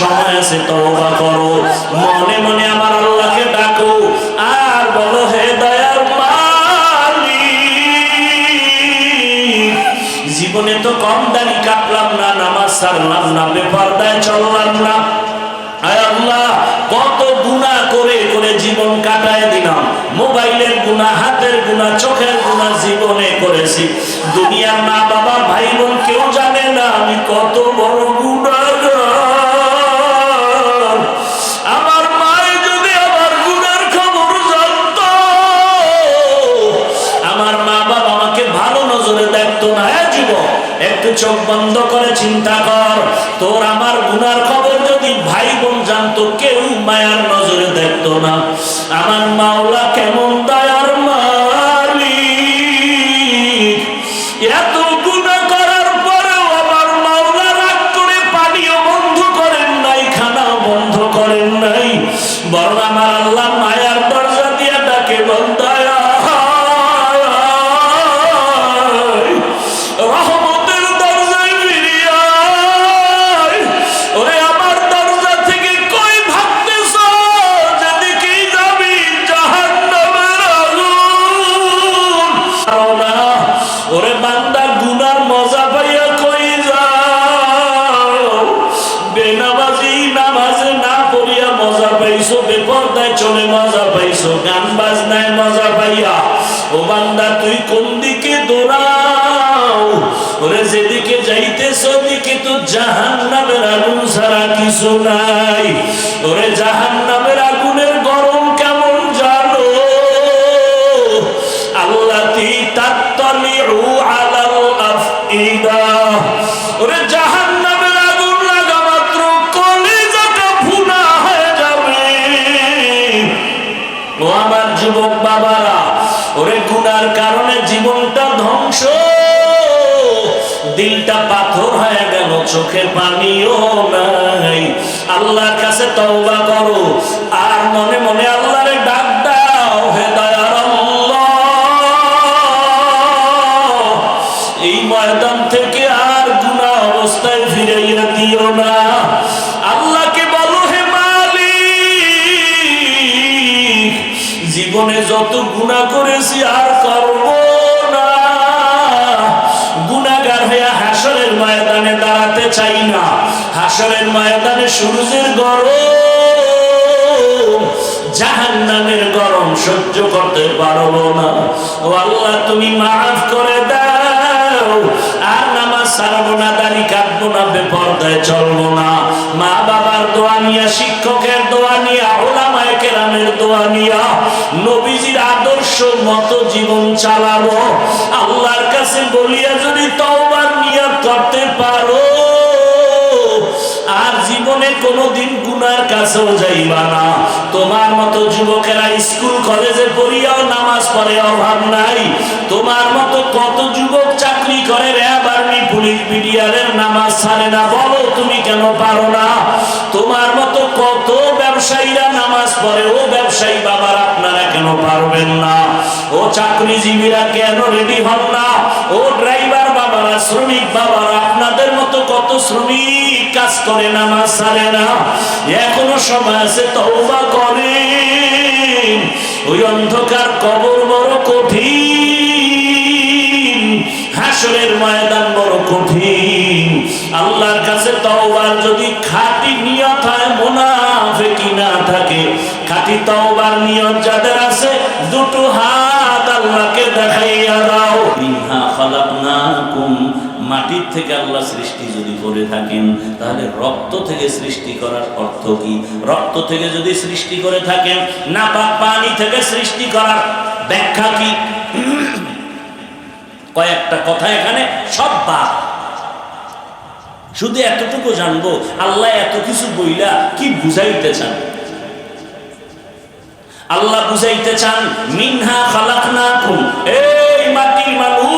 সময় আছে, তওবা করো, মনে মনে আমার আল্লাহকে ডাকো আর বলো, হে দয়ার মালিক, জীবনে তো কম দাড়ি কাটলাম না, নামাজ ছাড়লাম না, বেপরদায় চললাম না, আয় আল্লাহ কত গুনাহ করে করে জীবন কাটায় দিলাম, মোবাইলের গুনাহ, হাতের গুনাহ, চোখের গুনাহ জীবনে করেছি, দুনিয়ার মা বাবা ভাই বোন কেউ জানে না আমি কত বড় গুনাহগার। আমার মায়ে যদি আমার গুনার খবর জানতো, আমার মা বাবা আমাকে ভালো নজরে দেখতো না। জীবন একটু চোখ বন্ধ করে চিন্তা কর, তোর আমার গুনার খবর যদি ভাই বোন জানতো, কেউ মায়ার নজরে দেখতো না। আমার মাওলা কেমন দয়ার মালিক, এত গুনাহ করার পরেও আমার মাওলা রাগ করে পানিও বন্ধ করেন নাই, খানাও বন্ধ করেন নাই, বরং আমার আল্লাহ মায়ার দরজা দিয়ে ডাকে, বন্দায়া রহমতের দরজায় ফিরিয়ে আয়। ওরে আমার দরজা থেকে কই ভাবতেছ, যেদিকেই যাবি জাহান্নামের আগুন। ওরে বান্দা গুনার মজা পাইয়া কই যাও, বেনামাজি নামাজে না পড়িয়া মজা পাইছো, বেপরদায় চলে মজা পাইছো, গান বাজনায় মজা পাইয়া, ও বান্দা তুই কোন দিকে দৌড়াও? ওরে যেদিকে যাইতেছ ওদিকে তো জাহান্নামের আগুন ছাড়া কিছু নাই। ওরে জাহান্নামের আগুনের গরম কেমন জানো? আল্লাতী তাত্তালিউ আলাল আফইদা। ওরে জাহান্নামের আগুন লাগা মাত্র কলিজাটা ভুনা হয়ে যাবে। ও আমার যুবক বাবারা, ওরে গুনার কারণে জীবনটা ধ্বংস, দিলটা পাথর হয়ে গেল, চোখে পানিও নাই। আল্লাহর কাছে তওবা করো আর মনে মনে আল্লাহরে ডাক দাও, হে দয়ার আল্লাহ, এই ময়দান থেকে আর গুনাহ অবস্থায় ফিরাইয়া দিও না। আল্লাহকে বলো, হে মালিক, জীবনে যত গুনাহ করেছি আর করব না। গুনাহগার হইয়া হাসরের ময়দানে দাঁড়াতে চাই না। হাসরের ময়দানে সূর্যের গরম, জাহান্নামের গরম সহ্য করতে পারবো না। ও আল্লাহ, তুমি মাফ করে দাও। আর নামাজ ছাড়বো না, দাড়ি কাটবো না, বেপরদায় চলবো না। মা বাবার দোয়া নিয়া, শিক্ষকের দোয়া নিয়া, উলামায়ে কেরামের দোয়া নিয়া, নবীজির আদর্শ মতো জীবন চালাবো। আল্লাহর কাছে বলিয়া যদি তওবার নিয়ত করতে পারো, আর জীবনে কোনোদিন গুনার কাছেও যাইবা না। তোমার মতো যুবকেরা স্কুল কলেজে পড়িয়াও নামাজ পড়ে অভাব নাই। তোমার মতো কত যুবক চাকরি করে, র‍্যাব, আর্মি, পুলিশ, বিডিআরের নামাজ ছাড়ে না। বলো তুমি কেন পারো না? তোমার মতো কত ব্যবসায়ীরা নামাজ পড়ে, ও ব্যবসায়ী বাবারা আপনারা কেন পারবেন না? ও চাকরিজীবীরা কেন রেডি হন না? ও ড্রাইভার বাবারা, শ্রমিক বাবারা, আপনাদের মতো কত শ্রমিক কাজ করে নামাজ ছাড়ে না। এখনো সময় আছে, তওবা করেন। ওই অন্ধকার কবর বড় কঠিন, হাসরের ময়দান বড় কঠিন। আল্লাহর কাছে তওবার যদি খাঁটি নিয়ত হয়, মুনাফিকি না থাকে, খাঁটি তওবার নিয়ত যাদের আছে, দুটো হাত আল্লাহকে দেখাইয়া দাও। মিনহা খালাকনাকুম, মাটির থেকে আল্লাহ সৃষ্টি যদি করে থাকেন, তাহলে রক্ত থেকে সৃষ্টি করার অর্থ কি? রক্ত থেকে যদি সৃষ্টি করে থাকেন, নাপাক পানি থেকে সৃষ্টি করার ব্যাখ্যা কি? কয়েকটা কথা এখানে সব বাদ। শুধু এতটুকু জানবো, আল্লাহ এত কিছু বইলা কি বুঝাইতে চান? আল্লাহ বুঝাইতে চান, মিনহা খালাকনাকুম, এই মাটির মানুষ,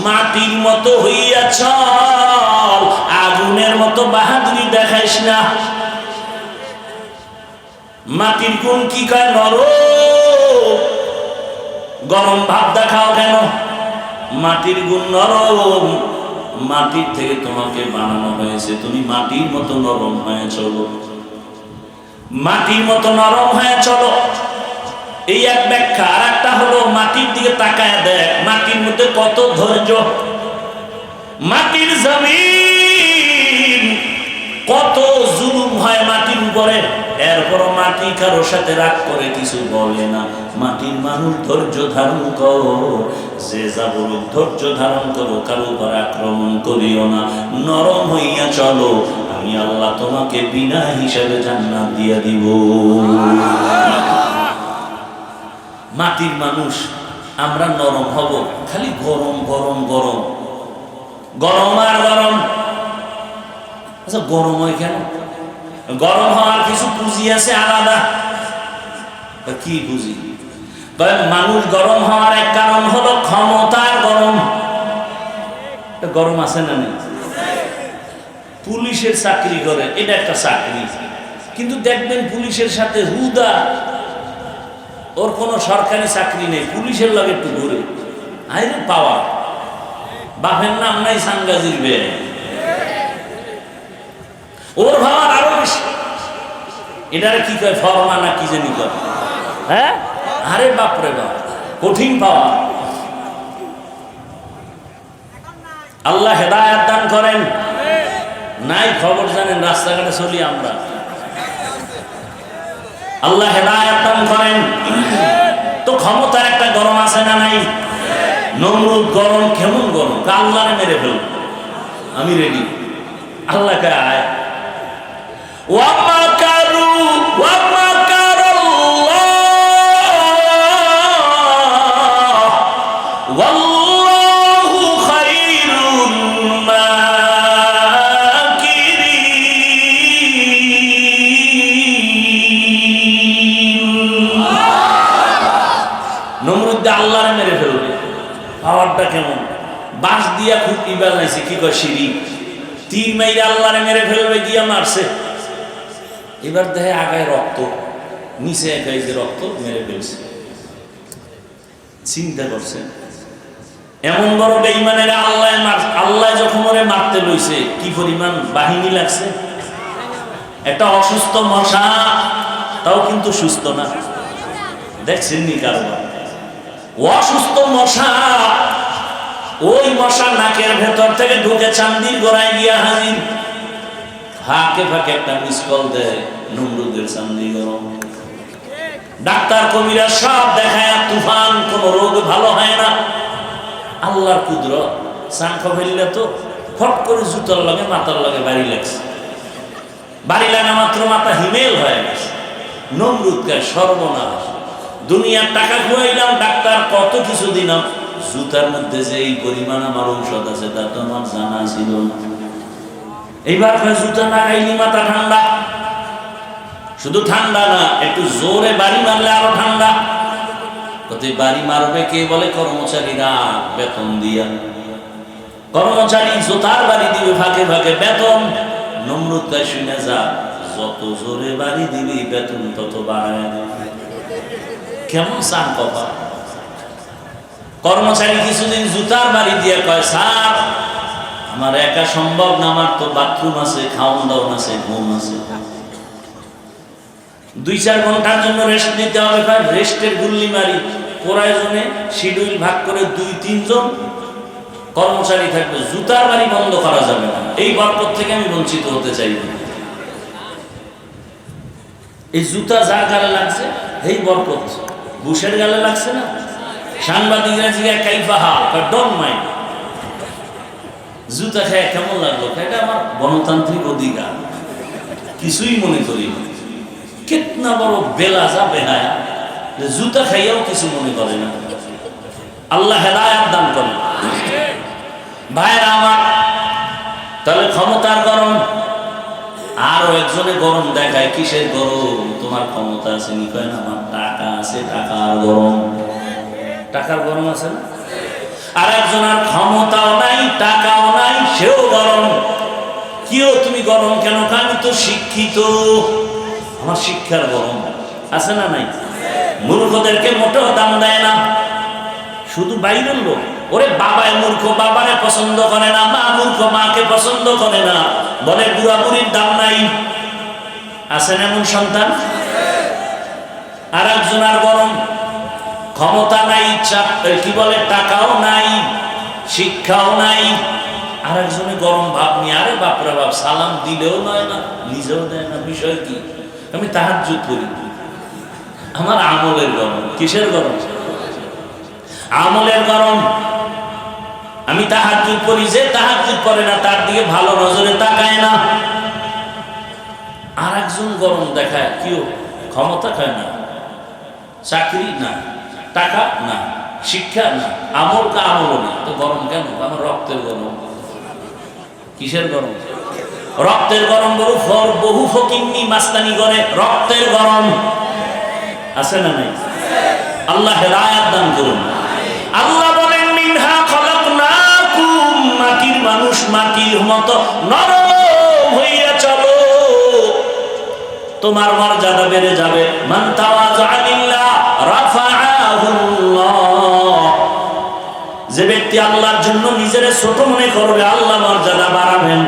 মাটির মতো হইয়া চল, আগুনের মতো বাহাদুরি দেখাইস না। মাটির গুণ কি কয়? নরম। গরম ভাব দেখাও কেন? মাটির গুণ নরম। মাটির থেকে তোমাকে বানানো হয়েছে, তুমি মাটির মতো নরম হয়ে চলো, মাটির মতো নরম হয়ে চলো। এই এক ব্যাখ্যা। আর একটা হলো মাটির দিকে তাকায় দেখ, মাটির মধ্যে কত ধৈর্য, মাটির জমিন কত জুলুম হয় মাটির উপরে, এরপর মাটি কারোর সাথে রাগ করে কিছু বলে না। মাটির মানুষ ধৈর্য ধারণ করো, যে যা বলুক ধৈর্য ধারণ করো, কারো উপর আক্রমণ করিও না, নরম হইয়া চলো, আমি আল্লাহ তোমাকে বিনা হিসাবে জান্নাত দিয়া দিব। মাটির মানুষ আমরা নরম হব, খালি গরম গরম গরম গরম আর গরম। আচ্ছা গরম হয় কেন? গরম হওয়ার কিছু পুঁজি আছে আলাদা। কি পুঁজি? মানুষ গরম হওয়ার এক কারণ হলো ক্ষমতার গরম। গরম আছে না নেই? পুলিশের চাকরি করে, এটা একটা চাকরি, কিন্তু দেখবেন পুলিশের সাথে হুদা ওর কোনো সরকারি চাকরি নেই, পুলিশের লগে একটু ঘুরে, আইরে পাওয়া, বাপের নাম নাই সাঙ্গাজির বে, ওর ভাবার আরো বেশি। এটার কি কয়, ফরমা না কি জানি কয়, হ্যাঁ? আরে বাপরে বাপ, কঠিন পাওয়া। আল্লাহ হেদায়েত দান করেন। নাই খবর জানেন, রাস্তাঘাটে চলি আমরা, আল্লাহ হেদায়েত দান করেন। তো ক্ষমতার একটা গরম আছে না নাই? নমরুদ গরম, কেমন গরম, আল্লাহরে মেরে ফেলব, আমি রেডি। আল্লাহকে আয় ওয়ামাকারু ওয়ামাকারাল্লাহ ওয়াল্লাহু খায়রুল মাকিরিন। নমরুদ আল্লাহরে মেরে ফেলবে, পাওয়ারটা কেমন? বাঁশ দিয়া খুঁটি বানাইছে, কি কয় সিঁড়ি, তীর মাইরে আল্লাহরে মেরে ফেলবে, গিয়া মারছে। এবার দেখে আগায় রক্ত, নিচে একাই যে রক্ত, মেরে ফেলছে। চিন্তা করছেন এমন বড় বেঈমানেরা আল্লাহ যখন ওরে মারতে লইছে, কি পরিমাণ বাহিনী লাগছে। একটা অসুস্থ মশা, তাও কিন্তু সুস্থ না, দেখছেন নি কারবার? অসুস্থ মশা, ওই মশা নাকের ভেতর থেকে ঢুকে চান্দির গোড়ায় গিয়া হাজির। ফাঁকে ফাঁকে একটা মিস কল দেয়, নমরুদের চান্দি গরম। ডাক্তার কবিরা সব দেখায় তুফান, কোন রোগ ভালো হয় না। আল্লাহর কুদরত, চাঙ্কা ফেললে তো ফট করে জুতার লগে মাথার লগে বাড়ি লাগছে, বাড়ি লাগা মাত্র মাথা হিমেল হয়ে গেছে। নমরুদকে সর্বনাশ, দুনিয়ার টাকা খুয়াইলাম, ডাক্তার কত কিছু দিলাম, জুতার মধ্যে যে এই পরিমাণ আমার ঔষধ আছে তা তো আমার জানা ছিল না। এইবার জুতা না খাইলি মাথা ঠান্ডা, শুধু ঠান্ডা না, একটু জোরে বাড়ি মারলে আরো ঠান্ডা। বাড়ি মারবে কে? বলে কর্মচারীরা, বেতন দিয়া। কর্মচারী জুতার বাড়ি দিবে ফাঁকে ফাঁকে, বেতন। নমরুদ তাই শুনে যা, যত জোরে বাড়ি দিবি বেতন তত বাড়ায়। কেমন চান কথা। কর্মচারী কিছুদিন জুতার বাড়ি দিয়ে কয়, স্যার আমার একা সম্ভব না, আমার তো বাথরুম আছে, খাওয়ান দাওয়ান আছে, ঘুম আছে, 2-4 ঘন্টার জন্য রেস্ট নিতে হবে। রেস্টের গুল্লি মারি, প্রয়োজনে শিডিউল ভাগ করে 2-3 জন কর্মচারী থাকবে, জুতার বাড়ি বন্ধ করা যাবে না। এই বরকত থেকে আমি বঞ্চিত হতে চাই না। এই জুতা যার গালে লাগছে এই বরকত, বুশের গালে লাগছে না। সাংবাদিকরা জিজ্ঞাসা কাইফা হাল, ডোন্ট মাইন্ড। জুতা খেয়ে কেমন লাগলো? এটা আমার গণতান্ত্রিক অধিকার, কিছুই মনে করি না। কিতনা বড় বেলাজা বেহায়া, জুতা খাইয়াও কিছু মনে করে না। আল্লাহ হেদায়েত দান করেন। ভাইরা আমার, তাহলে ক্ষমতার গরম। আরো একজনে গরম দেখায়, কিসের গরম? তোমার ক্ষমতা আছে নি? কয় না, আমার টাকা আছে, টাকার গরম। টাকার গরম আছে না? আর একজনের ক্ষমতাও নাই, টাকাও নাই, সেও গরম। কিও তুমি গরম কেন? আমি তো শিক্ষিত, আমার শিক্ষার গরম আছে না নাই? মূর্খদেরকে মোটেও দাম দেয় না, শুধু বাইরের লোক ওরে বাবায় মূর্খ, বাবারে পছন্দ করে না, মা মূর্খ, মাকে পছন্দ করে না, বলে বুড়া বুড়ির দাম নাই। আছেন এমন সন্তান? আর একজন আর গরম, ক্ষমতা নাই, কি বলে টাকাও নাই, শিক্ষাও নাই, আর একজনে গরম ভাব নিয়ে, আরে বাপরে বাপ, সালাম দিলেও নয় না, নিজেও দেয় না। বিষয় কি? আমি তাহাজ্জুদ করি, আমার আমলের গরম। কিসের গরম? আমলের গরম। আমি তাহাজ্জুদ করি, যে তাহাজ্জুদ করে না তার দিকে ভালো নজরে তাকায় না। আর একজন গরম দেখায়, কিও ক্ষমতা খায় না, চাকরি না, টাকা না, শিক্ষা না, আমল কা আমল না, তো গরম কেন? আমার রক্তের গরম। কিসের গরম? রক্তের গরম। বহু ফকিন্নি মাস্তানি করে রক্তের গরম। আছে না নাই? আল্লাহ হেদায়েত দান করুন। আল্লাহ বলেন মিনহা খলাকনাকুম, মাটির মানুষ মাটির মতো নরম হইয়া চলো, তোমার মর্যাদা বেড়ে যাবে। মান তাওয়াযা লিল্লাহ রাফাআহুল্লাহ, যে ব্যক্তি আল্লাহর জন্য নিজের ছোট মনে করবে, আল্লাহ মর্যাদা বাড়াবেন।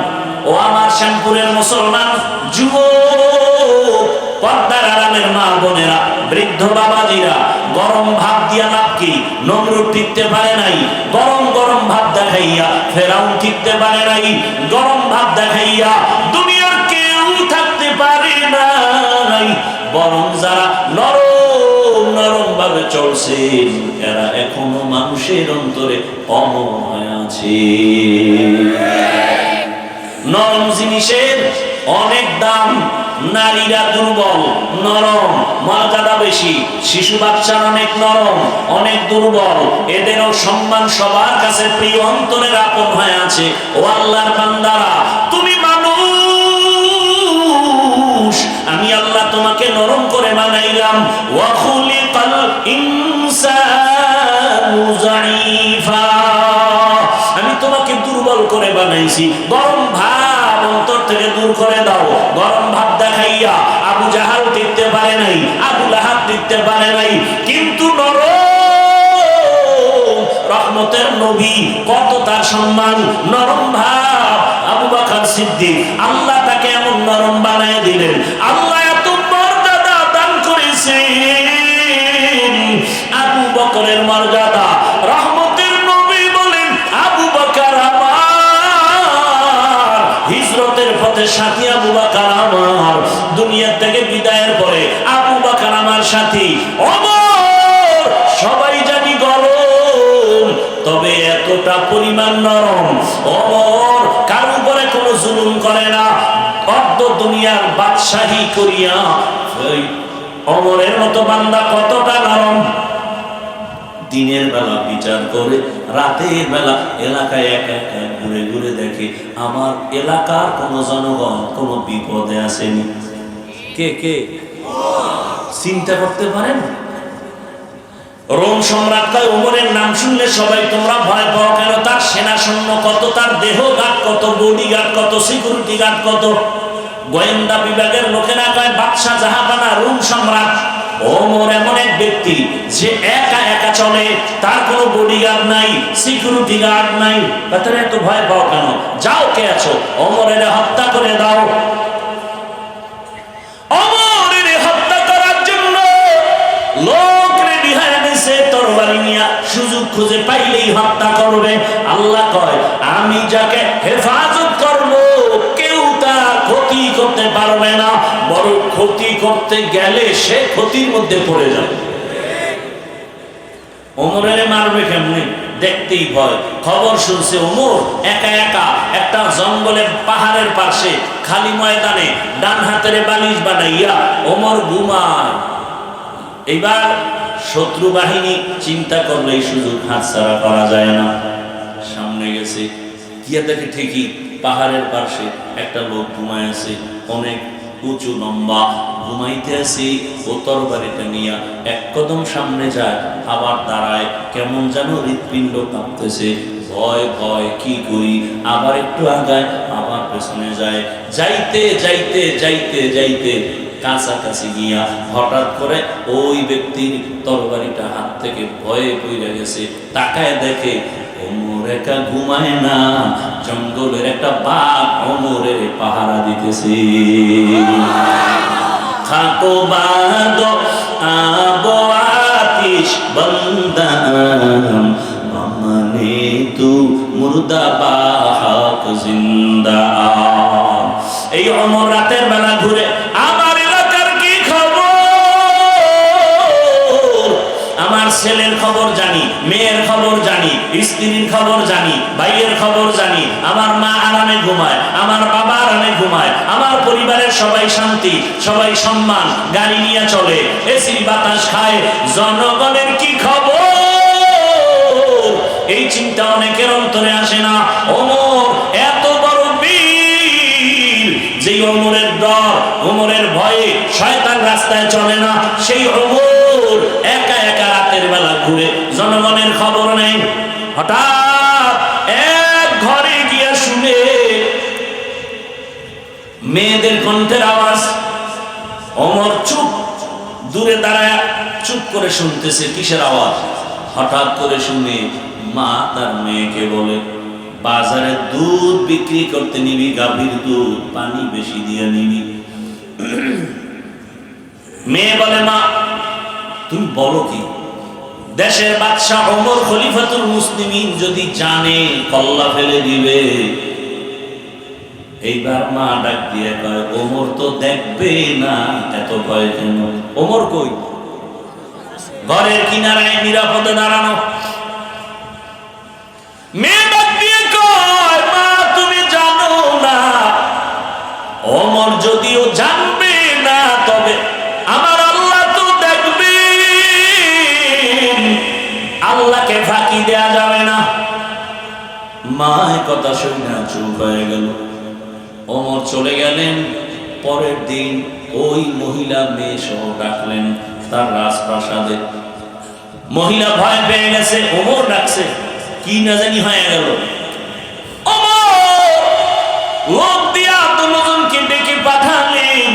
ও আমার শ্যামপুরের মুসলমান যুবক, পর্দার আরামের মা বোনেরা, বৃদ্ধ বাবাজিরা, গরম ভাব দিয়া লাভ কি? নমরুদ টিকতে পারে নাই, গরম গরম ভাব দেখাইয়া ফেরাউন টিকতে পারে নাই, গরম ভাব দেখাইয়া দুনিয়ার কেউ থাকতে পারে নাই। বরং যারা নরম নরম ভাবে চলছেন, এরা এখনো মানুষের অন্তরে অমর হয়ে আছে। নরম জিনিসের অনেক দাম। নারীরা দুর্বল, নরম, মর্যাদা বেশি। শিশু বাচ্চা অনেক নরম, অনেক দুর্বল, এদেরও সম্মান সবার কাছে প্রিয়, অন্তরের আপন হয়ে আছে। ও আল্লাহর বান্দারা, তুমি মানুষ, আমি আল্লাহ তোমাকে নরম করে বানাইলাম। ওয়া খুলিকাল ইনসানু যায়ীফা, আমি তোমাকে দুর্বল করে বানাইছি। গরম ভাব অন্তর থেকে দূর করে দাও। গরম ভাব দেখাইয়া আবু জাহাল টিকতে পারে নাই, আবু লাহাব টিকতে পারে নাই, কিন্তু নরম রহমতের নবী, কত তার সম্মান। নরম ভাব আবু বকর সিদ্দিক, আল্লাহ তাকে এমন নরম বানায় দিলেন। আল্লাহ এত মর্যাদা দান করেছেন। আবু বকরের মর্যাদা, রহমতের নবী বলেন আবু বকর আমার, হিজরতের পথে সাথী আবু বকর আমার, দুনিয়া থেকে বিদায়ের পরে আবু বকর আমার সাথী। ওমর সবাই জানি গরম, তবে এতটা পরিমাণ নরম। ওমর কার উপরে কোনো জুলুম করে না, অর্ধ দুনিয়ার বাদশাহী করিয়া ওমরের মতো বান্দা কতটা নরম। দিনের বেলা বিচার করে, রাতের বেলা এলাকায় একা একা ঘুরে ঘুরে দেখে আমার এলাকার কোন জনগণ কোন বিপদে আসেনি। কে কে চিন্তা করতে পারেন? রোম সম্রাট কয় ওমরের নাম শুনলে সবাই তোমরা ভয় পাও কেন? তার সেনা সৈন্য কত, তার দেহ গার্ড কত, বডি গার্ড কত, সিকিউরিটি গার্ড কত। গোয়েন্দা বিভাগের লোকেরা কয় বাদশাহ জাহাপানা রোম সম্রাট। ওমর এমন এক ব্যক্তি যে একা একা চলে, তার কোনো বডিগার্ড নাই, সিকিউরিটি গার্ড নাই, তাদের এত ভয় পাও কেন? যাও, কে আছো? ওমরের হত্যা করে দাও। ওমরের হত্যা করার জন্য লোক রেডি হয়ে গেছে, তরবারি নিয়ে সুযোগ খুঁজে পাইলেই হত্যা করবে। আল্লাহ কয় আমি যাকে হেফাজত করব কেউ তার ক্ষতি করতে পারবে না, বড় ক্ষতি করতে গেলে সে ক্ষতির মধ্যে পড়ে যাবে। ওমরের মারবে কেমনে? দেখতেই ভয়। খবর শুনছে ওমর একা একা একটা জঙ্গলের পাহাড়ের পাশে খালি ময়দানে ডান হাতের বালিশ বানাইয়া ওমর ঘুমায়। এবার শত্রু বাহিনী চিন্তা করলে এই সুযোগ হাতছাড়া করা যায় না। সামনে গেছে, গিয়া দেখে ঠিকই পাহাড়ের পাশে একটা লোক ঘুমায় আছে, অনেক উঁচু লম্বা, ঘুমাইতে আসি। ও তরবারিটা নিয়া এক কদম সামনে যায়, আবার দাঁড়ায়, কেমন যেন হৃৎপিণ্ড কাঁপতেছে। ভয় ভয় কি করি, আবার একটু আগায়, আবার পেছনে যায়। যাইতে যাইতে যাইতে যাইতে কাছাকাছি গিয়া হঠাৎ করে ওই ব্যক্তির তরবারিটা হাত থেকে ভয়ে পড়ে গেছে। তাকায় দেখে ওমর একা ঘুমায় না, জঙ্গলের একটা বাঘ ওমরের পাহারা দিতেছে। খাকো বাদো আবো আতিশ বন্দাম মানে তু মুর্দা বাহাক জিন্দা। এই ওমর রাতের বেলা ঘুরে, আমার এলাকার কি খবর, আমার ছেলের খবর জানি, মেয়ের খবর জানি, স্ত্রীর খবর জানি, ভাইয়ের খবর জানি, আমার মা আরামে ঘুমায়, আমার বাবা আরামে ঘুমায়, আমার পরিবারের সবাই শান্তি, সবাই সম্মান, গাড়ি নিয়ে চলে, এসির বাতাস খায়, জনগণের কি খবর, এই চিন্তা অনেকের অন্তরে আসে না। ওমর এত বড় বীর, যেই ওমরের ডর, ওমরের ভয়ে শয়তান রাস্তায় চলে না, সেই ওমর একা একা রাতের বেলা ঘুরে, জনগণের খবর নেই। হঠাৎ এক ঘরে গিয়া শুনে মেয়েদের কণ্ঠের আওয়াজ। ওমর চুপ, দূরে দাঁড়ায় চুপ করে শুনতেছে কিসের আওয়াজ। হঠাৎ করে শুনে মা তার মেয়েকে বলে, বাজারে দুধ বিক্রি করতে নিবি, গাভীর দুধ, পানি বেশি দিয়ে নিবি। মেয়ে বলে, মা তুমি বলো কি, দেশের বাদশাহ ওমর খলিফাতুল মুসলিমিন যদি জানে কল্লা ফেলে দিবে। এইবার মা ডাক দিয়ে কয়, ওমর তো দেখবে না, এত ভয় কেন? ওমর কই? ঘরের কিনারায় নিরাপদে দাঁড়ানো। মেয়ে ডাক দিয়ে কয়, মা তুমি জানো না, ওমর যদিও জানবে না, তবে আমার আল্লাহ তো দেখবে, আল্লাহকে ফাঁকি দেয়া যাবে না। মা কথা শুনে চুপ হয়ে গেল। ওমর চলে গেলেন। পরের দিন ওই মহিলা মেয়ে সহ ডাকলেন তার রাজপ্রাসাদে। মহিলা ভয় পেয়ে গেছে, ওমর ডাকছে, কি না জানি হয়ে গেল। লোক দিয়া দুজনকে ডেকে পাঠালেন।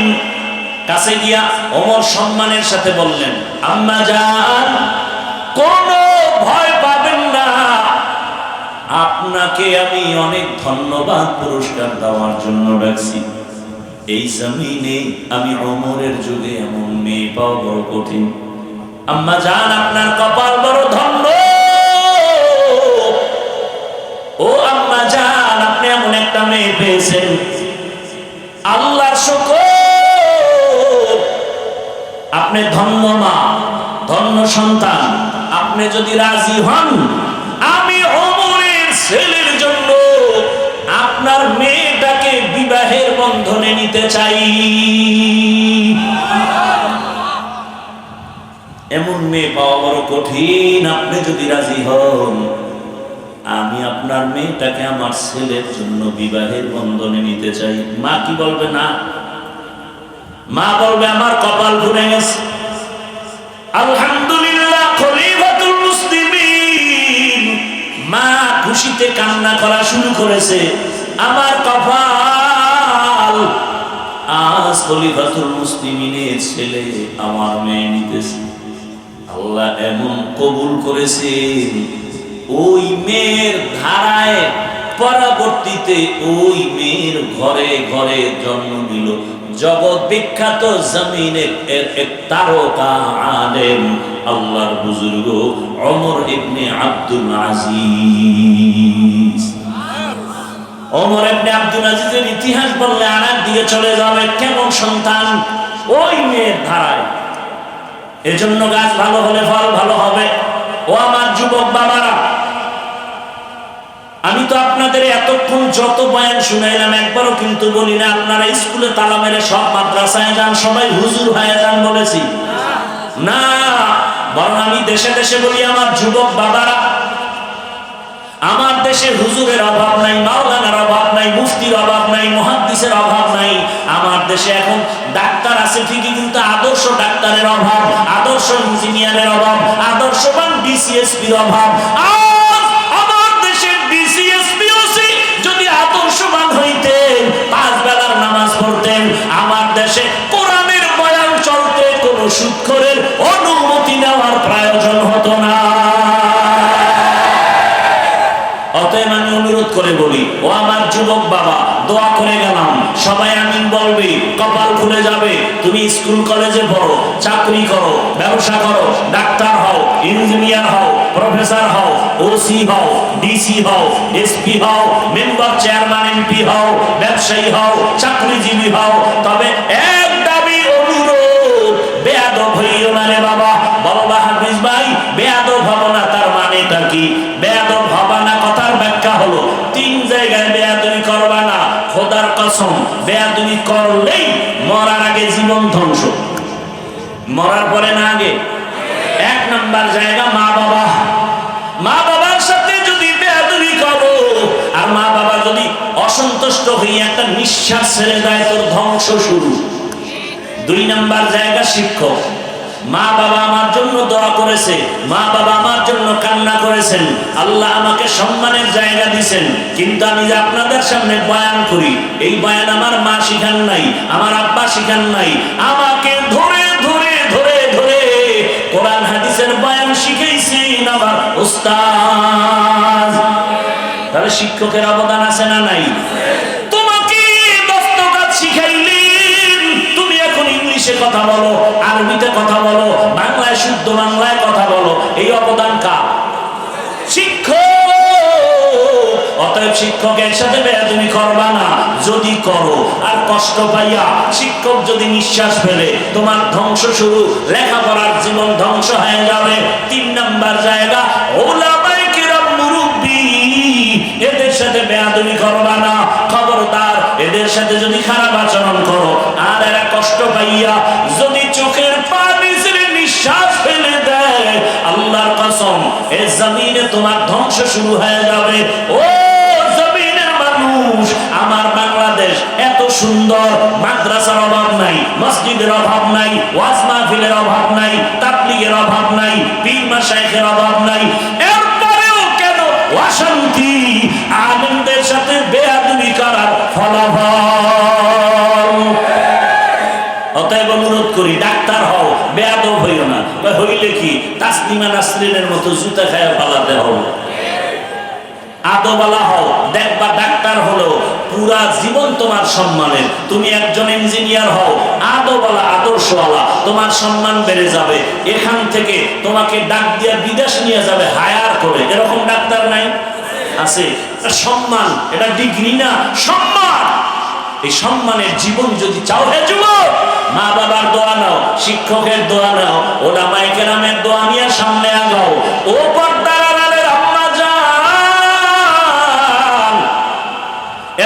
কাছে গিয়া ওমর সম্মানের সাথে বললেন, আম্মা জান, কোনো ভয় পাবেন না, আপনাকে আমি অনেক ধন্যবাদ পুরস্কার দেওয়ার জন্য ডাকছি। এই জমিনে আমি ওমরের যুগে এমন মেয়ে পাওয়া বড় কঠিন। আম্মা জান, আপনার কপাল বড় ধন্য। ও আম্মা জান, আপনি এমন একটা মেয়ে পেয়েছেন, আল্লাহর শুকর। আপনি ধন্য মা, ধন্য সন্তান। আপনি যদি রাজি হন, আমি ওমরের ছেলের জন্য আপনার মেয়েটাকে বিবাহের বন্ধনে নিতে চাই। এমন মেয়ে পাওয়া বড় কঠিন। আপনি যদি রাজি হন, আমি আপনার মেয়েটাকে আমার ছেলের জন্য বিবাহের বন্ধনে নিতে চাই। মা কি বলবে? না, মা বলবে আমার কপাল ঘুরে গেছে। আলহামদুলিল্লাহ, খলিফাতুল মুসলিমিন। মা খুশিতে কান্না করা শুরু করেছে, আমার কপাল, আজ খলিফাতুল মুসলিমিনের ছেলে আমার মেয়ে নিতেছে। আল্লাহ এমন কবুল করেছেন, ওই মেয়ের ধারায় পরবর্তীতে ওই মেয়ের ঘরে ঘরে জন্ম নিল জগৎ বিখ্যাত জমিনের এক তারকা আলেম, আল্লাহর বুজুর্গ ওমর ইবনে আব্দুল আজিজ। ওমর ইবনে আব্দুল আজিজের ইতিহাস বললে আরেক দিকে চলে যাবে। কেমন সন্তান? ওই মেয়ের ধারায়। এজন্য গাছ ভালো হলে ফল ভালো হবে। ও আমার যুবক বাবারা, আমি তো আপনাদের এতক্ষণ যত বয়ান শুনাইলাম, একবারও কিন্তু বলি না আপনারা স্কুলে তালা মেরে সব মাদ্রাসায় যান, সবাই হুজুর হয়ে যান বলেছি না। বরং আমি দেশে দেশে বলি, আমার যুবক বাবারা, আমার দেশে হুজুরের অভাব নাই, মাওলানার অভাব নাই, মুফতির অভাব নাই, মুহাদ্দিসের অভাব নাই। আমার দেশে এখন ডাক্তার আছে ঠিকই, কিন্তু আদর্শ ডাক্তারের অভাব, আদর্শ ইঞ্জিনিয়ারের অভাব, আদর্শবান ডিসিএসপির অভাব। আমার দেশের ডিসিএসপিওসি যদি আদর্শবান হইতেন, 5 বেলার নামাজ পড়তেন, আমার দেশে কোরআনের বয়ান চলতে কোনো সুদখোরের অনুমতি নেওয়ার প্রয়োজন হতো না। করে বলি, ও আমার যুবক বাবা, দোয়া করে গেলাম, সবাই আমিন বলবে, কপাল খুলে যাবে। তুমি স্কুল কলেজে পড়ো, চাকরি করো, ব্যবসা করো, ডাক্তার হও, ইঞ্জিনিয়ার হও, প্রফেসর হও, ওসি হও, ডিসি হও, এসপি হও, মেম্বার, চেয়ারম্যান, এমপি হও, ব্যবসায়ী হও, চাকরিজীবী হও, তবে এক দাবি অনুরোধ, বেয়াদব হইও না রে বাবা। বলো হাফিজ ভাই, বেয়াদব হব না তার মানেটা কি? বেয়াদব হবা না কথার ব্যাখ্যা হলো 3 জায়গায় বেয়াদবি করবা না। খোদার কসম, বেয়াদবি করলেই মরার আগে জীবন ধ্বংস, মরার পরে না আগে। 1 নাম্বার জায়গা মা বাবা। মা বাবার সাথে যদি বেয়াদবি করো আর মা বাবা যদি অসন্তুষ্ট হয়ে একটা নিঃশ্বাস ছেড়ে দেয়, তোর ধ্বংস শুরু। 2 নাম্বার জায়গা শিক্ষক। মা বাবা আমার জন্য দোয়া করেছে, মা বাবা আমার জন্য কান্না করেছেন, আল্লাহ আমাকে সম্মানের জায়গা দিয়েছেন, কিন্তু আমি যে আপনাদের সামনে বয়ান করি, এই বয়ান আমার মা শিখান নাই, আমার আব্বা শিখান নাই, আমাকে ধরে ধরে ধরে ধরে কোরআন হাদিসের বয়ান শিখাইছেন আমার উস্তাদ। তাহলে শিক্ষকের অবদান আছে না নাই? তোমাকে দস্তকাত শিখাইলেন, তুমি এখন ইংলিশে কথা বলো, আরবিতে কথা বলো, বাংলায় শুদ্ধ বাংলায় কথা বলো, এই অবদান কার? শিক্ষক। অতএব শিক্ষকের সাথে বেয়াদবি করবা না। যদি করো আর কষ্ট পাইয়া শিক্ষক যদি নিঃশ্বাস ফেলে, তোমার ধ্বংস শুরু, লেখাপড়ার জীবন ধ্বংস হয়ে যাবে। 3 নাম্বার জায়গা ওলামায়ে কিরাম, মুরব্বি, এদের সাথে বেয়াদবি করবা না। খবরদার, এদের সাথে যদি খারাপ আচরণ করো আর এরা কষ্ট পাইয়া যদি চোখের পানি ছেড়ে নিঃশ্বাস ফেলে দেয়, আল্লাহর কসম, এই জমিনে তোমার ধ্বংস শুরু হয়ে যাবে। ও জমিনের মানুষ, আমার বাংলাদেশ এত সুন্দর, মাদ্রাসার অভাব নাই, মসজিদের অভাব নাই, ওয়াজ মাহফিলের অভাব নাই, তাবলীগের অভাব নাই, পীর মাশায়েখের অভাব নাই, এরপরেও কেন অশান্তি? আলেমদের সাথে বেয়াদবি করার ফলাফল। অতএব অনুরোধ করি, ডাক্তার হও, বেয়াদব হইও না। হইলে কি তাসলিমা নাসরিনের মতো জুতা খায়া পালাতে হবে? আদবালা হও, দেখবা ডাক্তার হলো পুরা জীবন তোমার সম্মানের। তুমি একজন ইঞ্জিনিয়ার হও, আদবালা, আদর্শওয়ালা, তোমার সম্মান বেড়ে যাবে। এখান থেকে তোমাকে ডাক দিয়া বিদেশ নিয়ে যাবে হায়ার করে। এরকম ডাক্তার নাই? আছে। সম্মান, এটা ডিগ্রি না, সম্মান। এই সম্মানের জীবন যদি চাও, হে যুবক, মা বাবার দোয়া নাও, শিক্ষকের দোয়া নাও, ওলামায়ে কেরামের দোয়া নিয়ে সামনে আগাও। ও পর্দার আড়ালের আম্মা জান,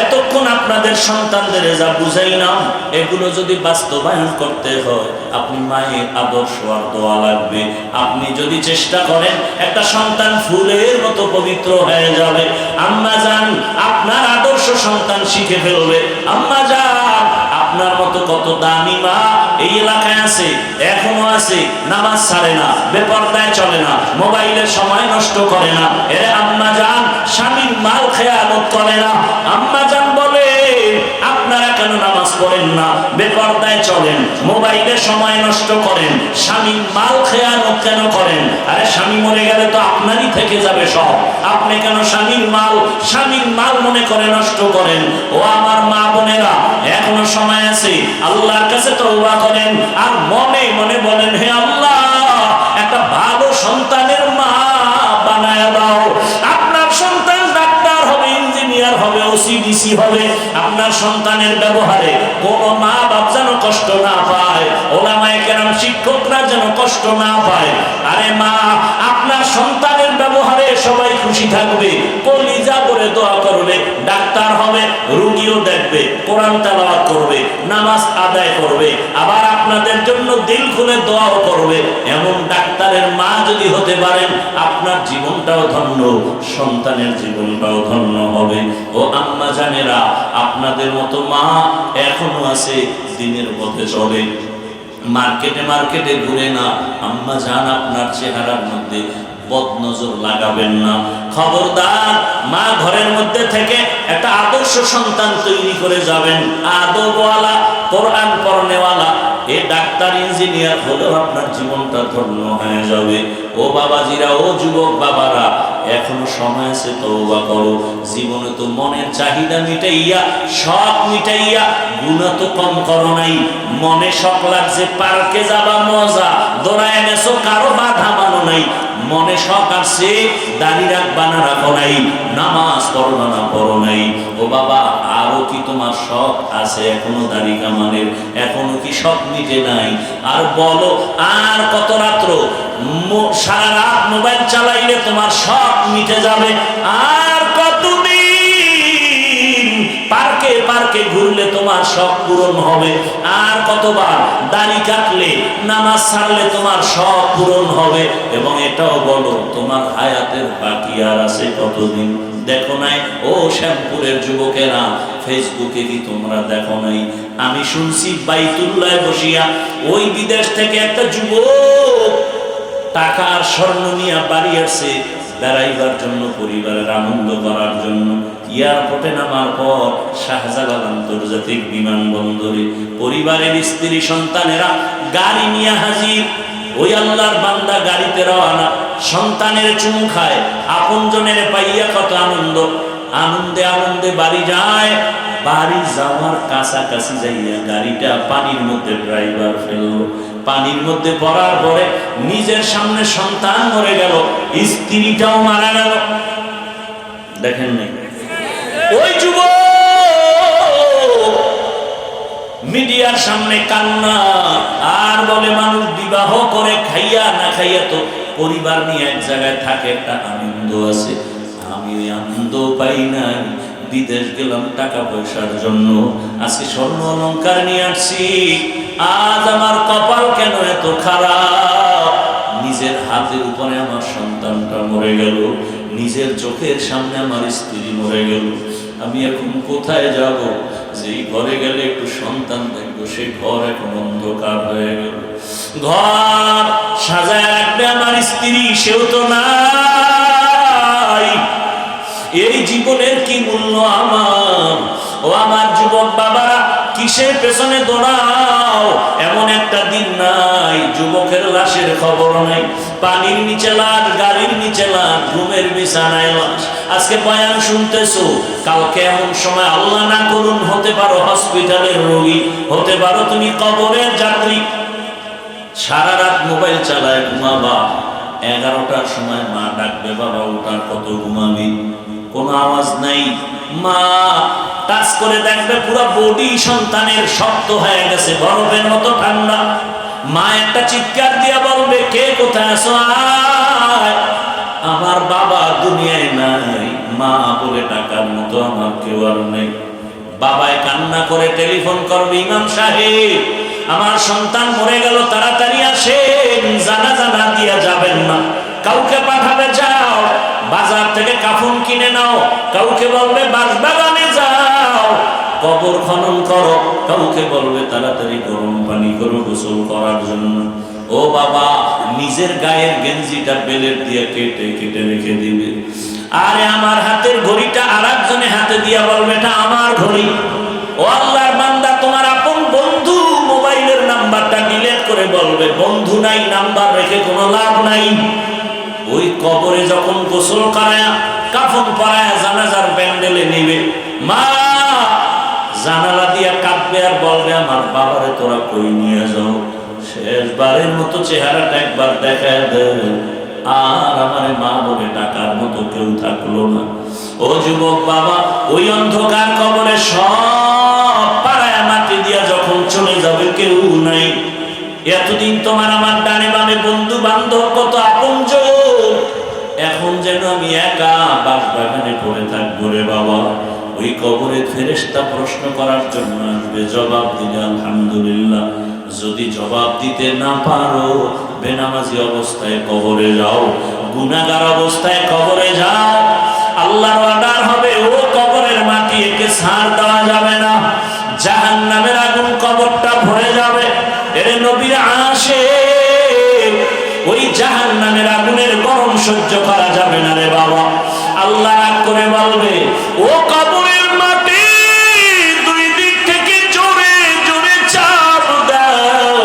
এতক্ষণ আপনাদের সন্তানদের যা বুঝাইলাম, এগুলো যদি বাস্তবায়ন করতে হয়, আপনি মায়ের আদর্শ আর দোয়া লাগবে। আপনি যদি চেষ্টা করেন, একটা সন্তান ফুলের মতো পবিত্র হয়ে যাবে। আম্মা জান, আপনার আদর্শ সন্তান শিখে ফেলবে। আম্মা জান, আপনার মতো কত দামি মা এই এলাকায় আছে, এখনো আছে, নামাজ ছাড়ে না, বেপরদায় চলে না, মোবাইলের সময় নষ্ট করে না। এরে আম্মা জান, স্বামীর মাল খেয়ালত করে না। আম্মা জান বলে, আপনারা কেন নামাজ পড়েন না, বেপরদায় চলেন, মোবাইলে সময় নষ্ট করেন, স্বামীর মাল খেয়ানত কেন করেন? আরে স্বামী মরে গেলে তো আপনারই থেকে যাবে সব, আপনি কেন স্বামীর মাল মনে করে নষ্ট করেন? ও আমার মা বোনেরা, এখনো সময় আছে, আল্লাহর কাছে তওবা করেন আর মনে মনে বলেন, হে আল্লাহ, একটা ভালো সন্তানের মা বানায় দাও। আপনার সন্তান ডাক্তার হবে, ইঞ্জিনিয়ার হবে, ওসিডিসি হবে। আপনার সন্তানের ব্যবহারে কোনো মা বাপ যেন কষ্ট না পায়, ওলামায়ে কেরাম শিক্ষকরা যেন কষ্ট না পায়। আরে মা, আপনার সন্তানের ব্যবহারে সবাই খুশি থাকবে, কলিজা করে দোয়া করবে, ডাক্তার হবে, রোগীও দেখবে, কোরআন তেলাওয়াত করবে, নামাজ আদায় করবে, আবার আপনাদের জন্য দিল খুলে দোয়াও করবে। এমন ডাক্তারের মা যদি হতে পারেন, আপনার জীবনটাও ধন্য, সন্তানের জীবনটাও ধন্য হবে। ও আম্মা জানেরা, আপনাদের মতো মা এখনো আছে, দিনের পথে চলে, মার্কেটে ঘুরে না। আম্মা জান, আপনার চেহারার মধ্যে বদনজর লাগাবেন না। খবরদার, মা ঘরের মধ্যে থেকে একটা আদর্শ সন্তান তৈরি করে যাবেন, আদবওয়ালা, কোরআন পড়নেওয়ালা, এ ডাক্তার ইঞ্জিনিয়ার হলেও আপনার জীবনটা ধন্য হয়ে যাবে। ও বাবাজিরা, ও যুবক বাবারা, এখনো সময় আছে, তওবা করো। জীবনে তো মনের চাহিদা মিটাইয়া, শখ মিটাইয়া, গুনাহ তো কম করো নাই। মনে শখ লাগছে পার্কে যাবা, মজা দৌড়ায় গেছো, কারো বাধা মানো নাই। মনে শখ আসছে দাড়ি রাখবা না রাখো নাই, নামাজ পড়ো না পড়ো নাই। ও বাবা, আরো কি তোমার শখ আছে এখনো দাড়ি কামানের? এখনো কি শখ মিটে নাই? আর বলো, আর কত রাত্র সারা রাত মোবাইল চালাইলে তোমার শখ মিটে যাবে? আর কতদিন পার্কে পার্কে ঘুরলে তোমার শখ পূরণ হবে? আর কতবার দাড়ি কাটলে, নামাজ ছাড়লে তোমার শখ পূরণ হবে? এবং এটাও বলো, তোমার হায়াতের বাকি আর আছে কতদিন? দেখো নাই ও শ্যামপুরের যুবকেরা, ফেসবুকে কি তোমরা দেখো নাই? আমি শুনছি বাইতুল্লাহ বসিয়া ওই বিদেশ থেকে একটা যুবক টাকা আর স্বর্ণ নিয়ে বাড়ি আসছে বেড়াইবার জন্য, পরিবারের আনন্দ করার জন্য। এয়ারপোর্টে নামার পর শাহজালাল আন্তর্জাতিক বিমানবন্দরে পরিবারের স্ত্রী সন্তানেরা গাড়ি নিয়ে হাজির। ওই আল্লাহর বান্দা গাড়িতে রওনা, সন্তানের চুমু খায়, আপনজনের পাইয়া কত আনন্দ। আনন্দে আনন্দে বাড়ি যায়। বাড়ি যাওয়ার কাছাকাছি যাইয়া গাড়িটা পানির মধ্যে ড্রাইভার ফেললো। পানির মধ্যে পড়ার পরে নিজের সামনে সন্তান মরে গেল, স্ত্রীটাও মারা গেল। দেখেন নাই? ওই যুবক মিডিয়ার সামনে কান্না, আর বলে মানুষ বিবাহ করে খাইয়া না খাইয়া তো পরিবার নিয়ে এক জায়গায় থাকে, একটা আনন্দ আছে। আমি ওই আনন্দ পাই নাই, বিদেশ গেলাম টাকা পয়সার জন্য, আজকে স্বর্ণ অলংকার নিয়ে আসছি, আজ আমার কপাল কেন এত খারাপ? নিজের হাতের উপরে আমার সন্তানটা মরে গেল, নিজের চোখের সামনে আমার স্ত্রী মরে গেল। আমি এখন কোথায় যাব? যেই ঘরে গেলে একটু সন্তান দেখবো, সে ঘর এখন অন্ধকার হয়ে গেল। ঘর সাজায় রাখবে আমার স্ত্রী, সেও তো নাই। এই জীবনের কি মূল্য আমার? ও আমার যুবক বাবারা, কিসের পেছনে দৌড়াও? এমন একটা দিন নাই যুবকের লাশের খবর নাই। পানির নিচে লাশ, গাড়ির নিচে লাশ, ঘুমের বিছানায় লাশ। আজকে বয়ান শুনতেছো, কালকে এমন সময় আল্লাহ না করুন হতে পারো হসপিটালের রোগী, হতে পারো তুমি কবরের যাত্রী। সারা রাত মোবাইল চালায় ঘুমাবা, 11টার সময় মা ডাকবে, বাবা ওটার কত ঘুমাবি? কোনো আওয়াজ নাই। মা টাচ করে দেখবে পুরো বডি সন্তানের শক্ত হয়ে গেছে, বরফের মতো ঠান্ডা। মা একটা চিৎকার দিয়া বলবে, কে কোথায় আছো? আয়। আমার বাবা দুনিয়ায় নাই, মা বলে ডাকার মতো আমার কেউ আর নেই। বাবায় কান্না করে টেলিফোন করবে, ইমাম সাহেব আমার সন্তান মরে গেল, তাড়াতাড়ি আসেন, জানাজা না দিয়া যাবেন না। কাউকে পাঠাবে, যাও বাজার থেকে কাফন কিনে নাও। কাউকে বলবে বাগানে যাও, কবর খনন করো। কাউকে বলবে তাড়াতাড়ি গরম পানি করো গোসল করার জন্য। ও বাবা, নিজের গায়ের গেঞ্জিটা বেলেট দিয়ে কেটে কেটে রেখে দিবে। আরে আমার হাতের ঘড়িটা আর একজনে হাতে দিয়া বলবে, এটা আমার ঘড়ি। ও আল্লাহর বান্দা, তোমার আপন বন্ধু মোবাইলের নাম্বারটা ডিলিট করে বলবে, বন্ধু নাই, নাম্বার রেখে কোনো লাভ নাই। ওই কবরে যখন গোসল করায়া, কাফন পরায়া, জানাজার প্যান্ডেলে নিবে, মা জানালা দিয়া কাঁদবে আর বলবে, আমার বাবারে তোরা কই নিয়ে যাও, শেষবারের মতো চেহারাটা একবার দেখায় দে। আর আমার মা বলে ডাকার মতো কেউ থাকলো না। ও যুবক বাবা, ওই অন্ধকার কবরে সব পাড়ায় মাটি দিয়া যখন চলে যাবে, কেউ নাই। এতদিন তোমার আমার ডানে বামে বন্ধু বান্ধব কত আপনজন, এখন যেন আমি একা বাগানে পড়ে থাকবো রে বাবা। ওই কবরে ফেরেশতা প্রশ্ন করার জন্য আসবে, জবাব দিলে আলহামদুলিল্লাহ। যদি জবাব দিতে না পারো, বেনামাজি অবস্থায় কবরে যাও, গুনাহগার অবস্থায় কবরে যাও। আল্লাহর অর্ডার হবে, ও কবরের মাটি একে ছাড় দেওয়া যাবে না, জাহান্নামের আগুন কবরটা ভরে যাবে। এরে নবীর আশিক, ওই জাহান্নামের আগুনের গরম সহ্য করা যাবে না রে বাবা। আল্লাহ রাগ করে বলবে, ও কবরের মাটি, দুই দিক থেকে জোরে জোরে চাপ দাও।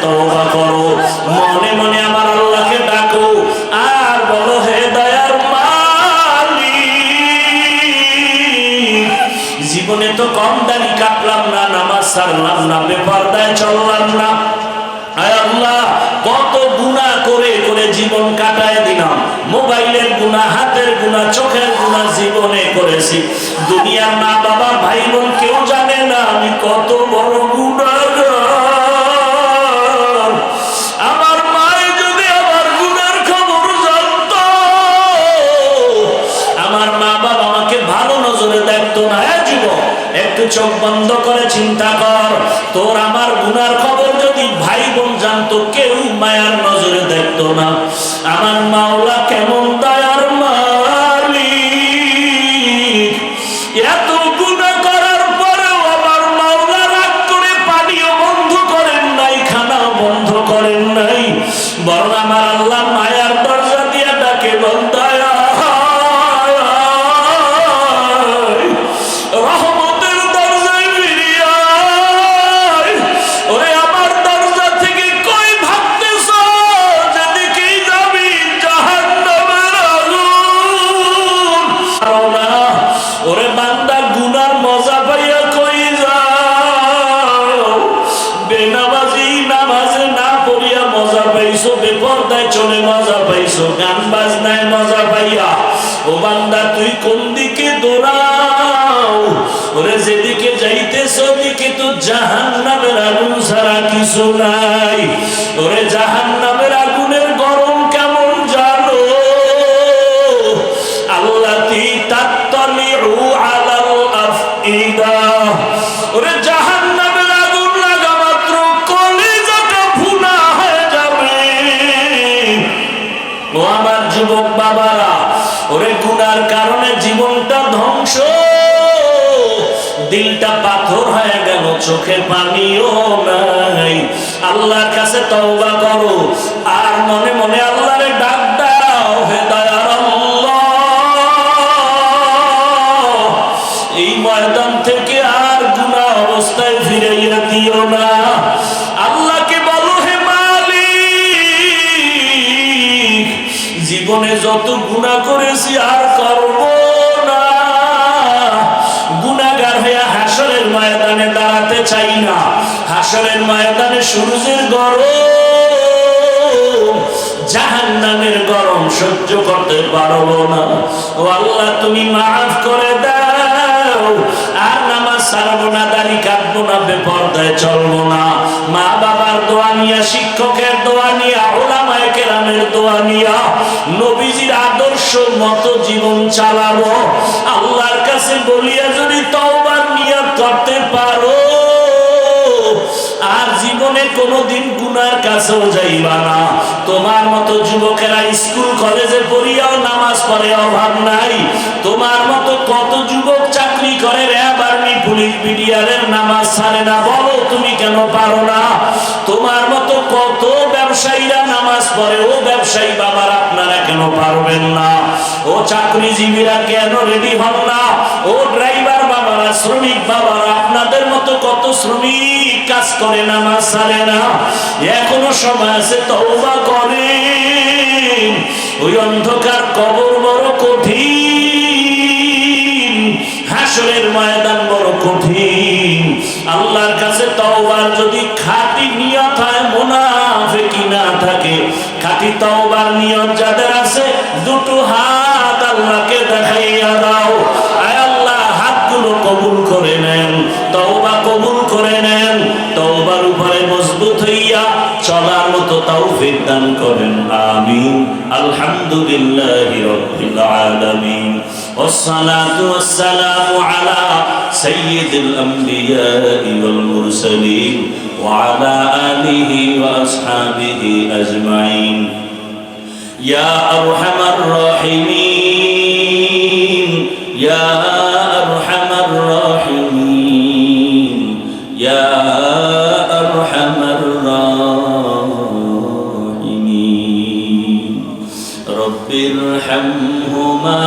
তওবা করো, মনে মনে আমার আল্লাহকে ডাকো আর বলো, হে দয়ার মালিক, জীবনে তো কম দাড়ি কাটলাম না, নামাজ ছাড়লাম না, বেপরদায় চললাম না, আয় আল্লাহ কত গুনাহ করে করে জীবন কাটায় দিলাম, মোবাইলের গুনাহ, হাতের গুনাহ, চোখের গুনাহ জীবনে করেছি, দুনিয়ার মা বাবা ভাই বোন কেউ জানে না আমি কত বড় গুনাহগার। আমার মায়ে যদি আমার গুনার খবর জানতো, আমার মা বাবা আমাকে ভালো নজরে দেখতো না। যুবক, একটু চোখ বন্ধ করে চিন্তা কর, তোর আমার গুনার খবর যদি ভাই বোন জানতো, কেউ মায়ার নজরে দেখতো না। আমার মাওলা কেমন দয়ার মালিক, এত গুনাহ করার পরেও আমার মাওলা রাগ করে পানিও বন্ধ করেন নাই, খানাও বন্ধ করেন নাই, বরং আমার আল্লাহ মায়ার দরজা দিয়ে ডাকে, বন্দায়া রহমতের দরজায় ফিরিয়ে আয়। ওরে আমার দরজা থেকে কই ভাবতেছ, যেদিকেই যাবি জাহান্নামের আগুন। ওরে বান্দা গুনার মজা পাইয়া কই যাও, বেনামাজি নামাজে না পড়িয়া মজা পাইছো, বেপরদায় চলে মজা পাইছো, গান বাজনায় মজা পাইয়া, ও বান্দা তুই কোন দিকে দৌড়াও? ওরে যেদিকে যাইতেছ ওদিকে তো জাহান্নামের আগুন ছাড়া কিছু নাই। ওরে জাহান্নামের আগুনের গরম কেমন জানো? আল্লাতী তাত্তালিউ আলাল আফইদা। ওরে জাহান্নামের আগুন লাগা মাত্র কলিজাটা ভুনা হয়ে যাবে। ও আমার যুবক বাবারা, ওরে গুনার কারণে জীবনটা ধ্বংস, দিলটা পাথর হয়ে গেল, চোখে পানিও নাই। আল্লাহর কাছে তওবা করো আর মনে মনে আল্লাহরে ডাক দাও, হে দয়ার আল্লাহ, এই ময়দান থেকে আর গুনাহ অবস্থায় ফিরাইয়া দিও না। আল্লাহকে বলো, হে মালিক, জীবনে যত গুনাহ করেছি আর করব না। গুনাহগার হইয়া হাসরের ময়দানে দাঁড়াতে চাই না। হাসরের ময়দানে সূর্যের গরম, জাহান্নামের গরম সহ্য করতে পারবো না। ও আল্লাহ, তুমি মাফ করে দাও, আর নামাজ ছাড়বো না, দাড়ি কাটবো না, বেপরদায় চলবো না। মা বাবার দোয়া নিয়া, শিক্ষকের দোয়া নিয়া, উলামায়ে কেরামের দোয়া নিয়া, নবীজির আদর্শ মতো জীবন চালাবো। আল্লাহর কাছে বলিয়া যদি তওবার নিয়ত করতে পারো, আর জীবনে কোনোদিন গুনার কাছেও যাইবা না। তোমার মতো যুবকেরা স্কুল কলেজে পড়িয়াও নামাজ পড়ে অভাব নাই। তোমার মতো কত যুবক চাকরি করে, র্যাব, আর্মি, পুলিশ, বিডিআরের নামাজ ছাড়ে না। বলো তুমি কেন পারো না? তোমার মতো কত ব্যবসায়ীরা নামাজ পড়ে, ও ব্যবসায়ী বাবার আপনারা কেন পারবেন না? ও চাকরিজীবীরা কেন রেডি হন না? ও ড্রাইভার বাবারা, শ্রমিক বাবারা, আপনাদের মতো কত শ্রমিক কাজ করে, নামাজ ছাড়ে না। এখনো সময় আছে, তওবা করেন। ওই অন্ধকার কবর বড় কঠিন, হাসরের ময়দান বড় কঠিন। আল্লাহর কাছে তওবার যদি খাঁটি নিয়ত হয়, মুনাফিকি না থাকে, খাঁটি তওবার নিয়ত যাদের আছে, দুটো হাত আল্লাহকে দেখাইয়া দাও। আয় আল্লাহ, হাতগুলো কবুল করে নেন, তওবা কবুল করে নেন, তওবার উপরে মজবুত হইয়া চলার মতো তৌফিক দান করেন। আমিন। আলহামদুলিল্লাহি রাব্বিল আলামিন। والصلاة والسلام على سيد الأنبياء والمرسلين وعلى آله وأصحابه أجمعين. يا أرحم الراحمين، يا أرحم الراحمين، يا أرحم الراحمين. رب ارحمهما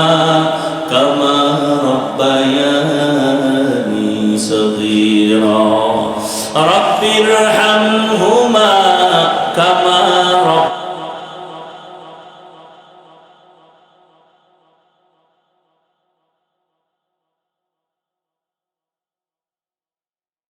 كما ربياني صغيرا. رب ارحمهما كما